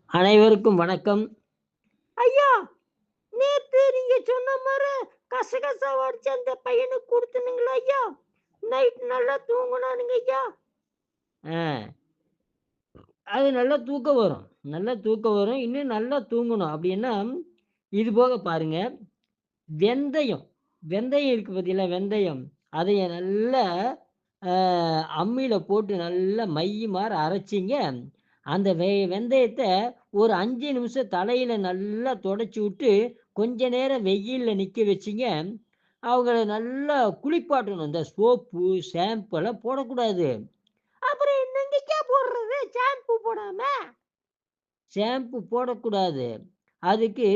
அனைவருக்கும் வணக்கம். ஐயா, நேத்து நீங்க சொன்ன மாரி கசகசா வடிச்சு அந்த பையனுக்கு குடுத்தனுங்களா ஐயா? நைட் நல்லா தூங்குனானுங்க ஐயா. ஆ. அது நல்லா தூக்கம் வரும். நல்லா தூக்கம் வரும். இன்னும் நல்லா தூங்கணும். அப்படின்னா, இது போக பாருங்க, வெந்தயம். வெந்தயம் இருக்கு பார்த்தீங்களா? வெந்தயம். அதைய நல்லா அ அம்மியில போட்டு நல்லா மை மாரி அரைச்சீங்க. அந்த வெந்தயத்த ஒரு 5 நிமிஷம் தலையில நல்லா தொடச்சு விட்டு, கொஞ்ச நேரம் வெயில்ல நிக்க வச்சீங்க. அவங்கள நல்லா குளிப்பாட்டணும். இந்த சோப்பு, ஷாம்பு எல்லாம் போடக்கூடாது. அப்புறம் என்னங்கய்யா போடுறது ஷாம்பு போடாம? ஷாம்பு போடக்கூடாது. அதுக்கு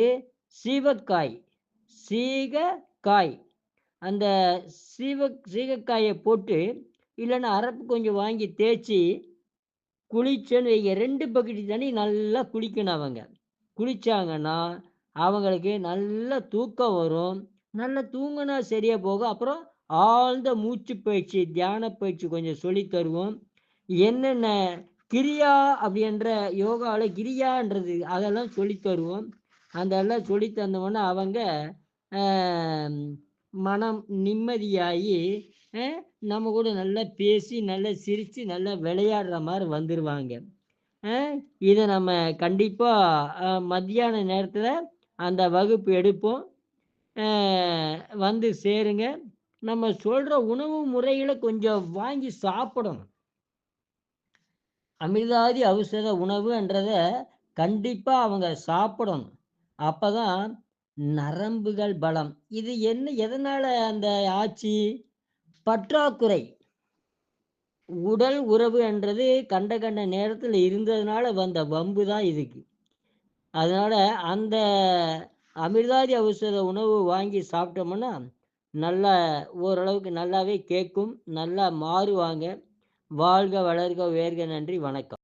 சீவக்காய், சீகக்காய். அந்த சீகக்காய போட்டு, இல்லன்னா அரப்பு கொஞ்சம் வாங்கி தேய்ச்சு குளிச்சேன்னு வைங்க 2 பக்கெட்டு தண்ணி நல்லா குளிக்கணும் அவங்க. குளிச்சாங்கன்னா, அவங்களுக்கு நல்ல தூக்கம் வரும். நல்லா தூங்குனா சரியா போகும். அப்புறம் ஆழ்ந்த மூச்சு பயிற்சி, தியான பயிற்சி கொஞ்சம் சொல்லி தருவோம். என்னென்ன கிரியா அப்படின்ற யோகால கிரியான்றது அதெல்லாம் சொல்லி தருவோம். அதெல்லாம் சொல்லி தந்தோம்னா அவங்க அ மனம் நிம்மதியாயி, அ நம்ம கூட நல்லா பேசி, நல்லா சிரிச்சு, நல்லா விளையாடுற மாரி வந்துருவாங்க. அ இத நம்ம கண்டிப்பா மத்தியான நேரத்தில அந்த வகுப்பு எடுப்போம். அ வந்து சேருங்க. நம்ம சொல்ற உணவு முறைகள கொஞ்சம் வாங்கி சாப்பிடணும். அமிர்தாதி ஔஷத உணவுன்றத கண்டிப்பா அவங்க சாப்பிடணும். அப்பதான் நரம்புகள் பலம். இது என்ன எதனால அந்த ஆச்சு? பற்றாக்குறை. உடல் உறவு என்றது கண்ட கண்ட நேரத்துல இருந்ததுனால வந்த வம்பு தான் இதுக்கு. அதனால அந்த அமிர்தாதி ஔஷத உணவு வாங்கி சாப்பிட்டோம்னா, நல்லா ஓரளவுக்கு நல்லாவே கேட்கும். நல்லா மாறுவாங்க. வாழ்க, வளர்க, உயர்க. நன்றி, வணக்கம்.